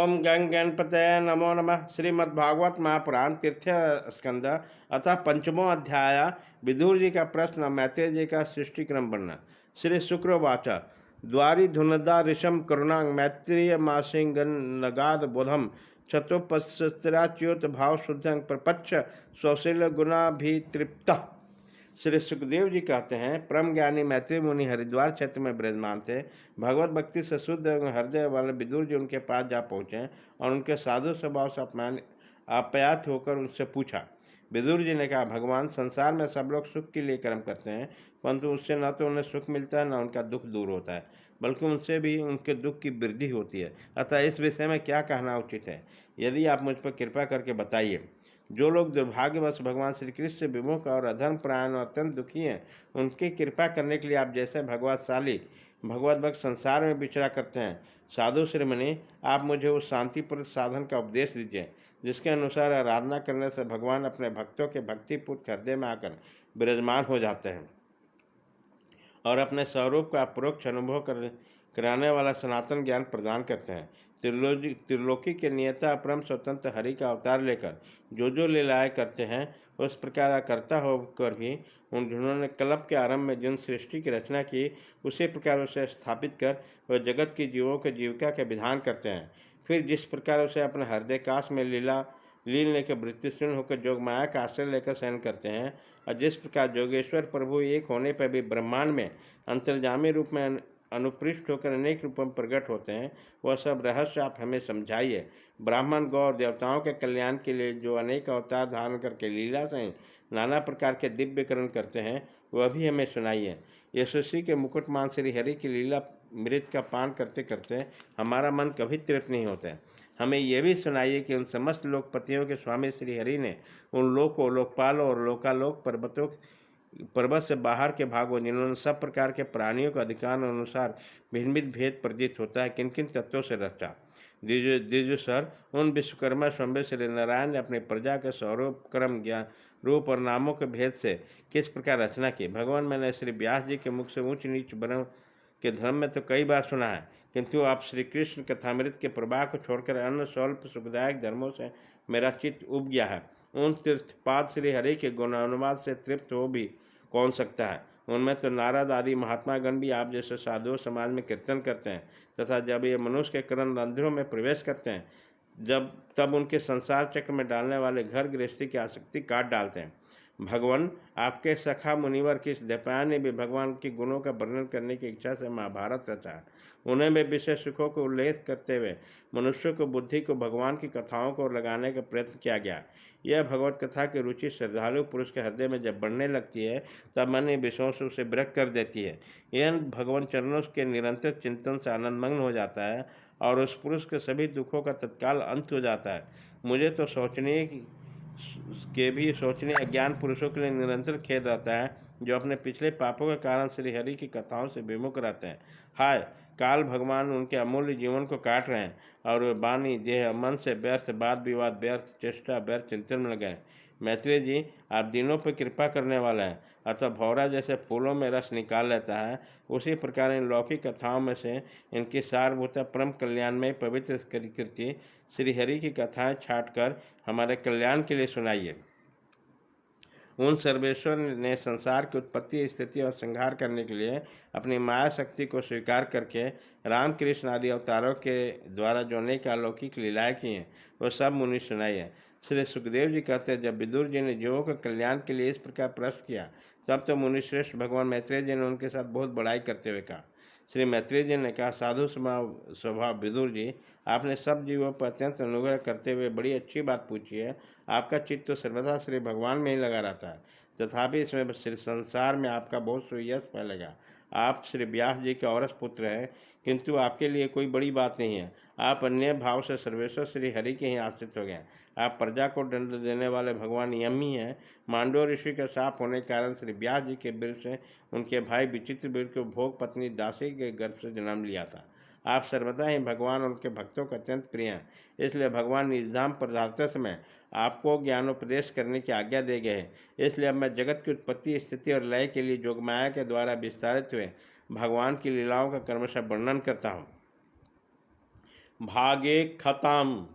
ओम गंग गणपतये नमो नमः। श्रीमद्भागवत महापुराण तृतीय स्कंद अतः पंचमो अध्याय। विदुर जी का प्रश्न, मैत्रेय जी का सृष्टि क्रम वर्णन। श्री शुक्रवाच द्वारी धुनदा ऋषम करुणांग मैत्रेय मासिंगन नगाद बोधम चतुपस्त्राच्युत भाव शुद्धं प्रपच्छ स्वशील गुणाभितृप्त। श्री सुखदेव जी कहते हैं, परम ज्ञानी मैत्री मुनि हरिद्वार क्षेत्र में विराजमान थे। भगवत भक्ति से शुद्ध एवं हृदय वाले विदुर जी उनके पास जा पहुँचे और उनके साधु स्वभाव से आप्यायित होकर उनसे पूछा। विदुर जी ने कहा, भगवान, संसार में सब लोग सुख के लिए कर्म करते हैं, परंतु उससे न तो उन्हें सुख मिलता है न उनका दुख दूर होता है, बल्कि उनसे भी उनके दुख की वृद्धि होती है। अतः इस विषय में क्या कहना उचित है, यदि आप मुझ पर कृपा करके बताइए। जो लोग दुर्भाग्यवश भगवान श्री कृष्ण से विमुख और अधर्म परायण और अत्यंत दुखी हैं, उनकी कृपा करने के लिए आप जैसे भगवतशाली भगवत भक्त संसार में विचरा करते हैं, साधु श्रीमणि, आप मुझे उस शांतिपूर्ण साधन का उपदेश दीजिए जिसके अनुसार आराधना करने से भगवान अपने भक्तों के भक्तिपूर्ण हृदय में आकर विराजमान हो जाते हैं और अपने स्वरूप का परोक्ष अनुभव कराने वाला सनातन ज्ञान प्रदान करते हैं। त्रिलोकी के नियता परम स्वतंत्र हरि का अवतार लेकर जो लीलाएँ करते हैं, उस प्रकार करता होकर भी उन्होंने कल्प के आरंभ में जिन सृष्टि की रचना की, उसी प्रकार उसे स्थापित कर वह जगत की जीवों के जीविका के विधान करते हैं। फिर जिस प्रकार उसे अपने हृदयकाश में लीन लेकर वृत्तिशून्य होकर जोग माया का आश्रय लेकर शयन करते हैं, और जिस प्रकार जोगेश्वर प्रभु एक होने पर भी ब्रह्मांड में अंतर्जामी रूप में अनुपृष्ट होकर अनेक रूपों में प्रकट होते हैं, वह सब रहस्य आप हमें समझाइए। ब्राह्मण गौ और देवताओं के कल्याण के लिए जो अनेक अवतार धारण करके लीला से नाना प्रकार के दिव्यकरण करते हैं, वह भी हमें सुनाइए। यशस्वी के मुकुटमान श्री हरि की लीला मृत का पान करते करते हमारा मन कभी तृप्त नहीं होता है। हमें यह भी सुनाइए कि उन समस्त लोकपतियों के स्वामी श्री हरि ने उन लोकों, लोकपालों और लोकालोक पर्वत से बाहर के भागों, जिन्होंने सब प्रकार के प्राणियों के अधिकार अनुसार भिन्न भिन्न भेद प्रतीत होता है, किन किन तत्वों से रचा। द्विज सर, उन विश्वकर्मा स्वयं श्री नारायण ने अपनी प्रजा के स्वरूप, क्रम, ज्ञान, रूप और नामों के भेद से किस प्रकार रचना की। भगवान, मैंने श्री व्यास जी के मुख से ऊंच नीच वर्ण के धर्म में तो कई बार सुना है, किंतु आप श्री कृष्ण कथामृत के प्रवाह को छोड़कर अन्य स्वल्प सुखदायक धर्मों से मेरा चित्त उब गया है। उन तीर्थपाद श्री हरि के गुणानुवाद से तृप्त हो भी कौन सकता है। उनमें तो नारद आदि महात्मागण भी आप जैसे साधु समाज में कीर्तन करते हैं, तथा जब ये मनुष्य के कर्ण रंध्रों में प्रवेश करते हैं, तब उनके संसार चक्र में डालने वाले घर गृहस्थी की आसक्ति काट डालते हैं। भगवान, आपके सखा मुनिवर किस द्वैपायन ने भी भगवान के गुणों का वर्णन करने की इच्छा से महाभारत रचा। उन्हें भी विषय सुखों को उल्लेख करते हुए मनुष्य को बुद्धि को भगवान की कथाओं को लगाने का प्रयत्न किया गया। यह भगवत कथा की रुचि श्रद्धालु पुरुष के हृदय में जब बढ़ने लगती है, तब मन इन विषयों से उसे विरक्त कर देती है। यह भगवान चरणों के निरंतर चिंतन से आनंदमग्न हो जाता है और उस पुरुष के सभी दुखों का तत्काल अंत हो जाता है। मुझे तो सोचने अज्ञान पुरुषों के लिए निरंतर खेद रहता है, जो अपने पिछले पापों के कारण श्री हरि की कथाओं से विमुख रहते हैं। हाय, काल भगवान उनके अमूल्य जीवन को काट रहे हैं और वे वाणी, देह, मन से व्यर्थ वाद विवाद, व्यर्थ चेष्टा, व्यर्थ चिंतन में लगे हैं। मैत्रेय जी, आप दिनों पर कृपा करने वाला है, अतः भौरा जैसे फूलों में रस निकाल लेता है, उसी प्रकार इन लौकिक कथाओं में से इनकी सारभूता परम कल्याणमय पवित्र कृति श्री हरि की कथाएं छाँटकर हमारे कल्याण के लिए सुनाइए। उन सर्वेश्वर ने संसार की उत्पत्ति, स्थिति और संहार करने के लिए अपनी माया शक्ति को स्वीकार करके रामकृष्ण आदि अवतारों के द्वारा जो अनेक अलौकिक लीलाएँ की हैं, वह सब मुनि सुनाई है। श्री सुखदेव जी कहते हैं, जब विदुर जी ने जीवों के कल्याण के लिए इस प्रकार प्रश्न किया, तब तो मुनिश्रेष्ठ भगवान मैत्रेय जी ने उनके साथ बहुत बड़ाई करते हुए कहा। श्री मैत्रेय जी ने कहा, साधु स्वभाव विदुर जी, आपने सब जीवों पर अत्यंत अनुग्रह करते हुए बड़ी अच्छी बात पूछी है। आपका चित्त तो सर्वदा श्री भगवान में ही लगा रहता है, तथापि इसमें श्री संसार में आपका बहुत सुयश फैलेगा। आप श्री व्यास जी के औरस पुत्र हैं, किंतु आपके लिए कोई बड़ी बात नहीं है। आप अन्य भाव से सर्वेश्वर श्री हरि के ही आश्रित हो गए। आप प्रजा को दंड देने वाले भगवान यम ही हैं। मांडव ऋषि के शाप होने के कारण श्री व्यास जी के वीर से उनके भाई विचित्र वीर को भोग पत्नी दासी के गर्भ से जन्म लिया था। आप सर्वदा ही भगवान और उनके भक्तों का अत्यंत प्रिय हैं, इसलिए भगवान निर्धाम पदार्थ में आपको ज्ञानोपदेश करने की आज्ञा दे गए हैं। इसलिए अब मैं जगत की उत्पत्ति, स्थिति और लय के लिए जोगमाया के द्वारा विस्तारित हुए भगवान की लीलाओं का क्रमशः वर्णन करता हूँ। भागे खताम।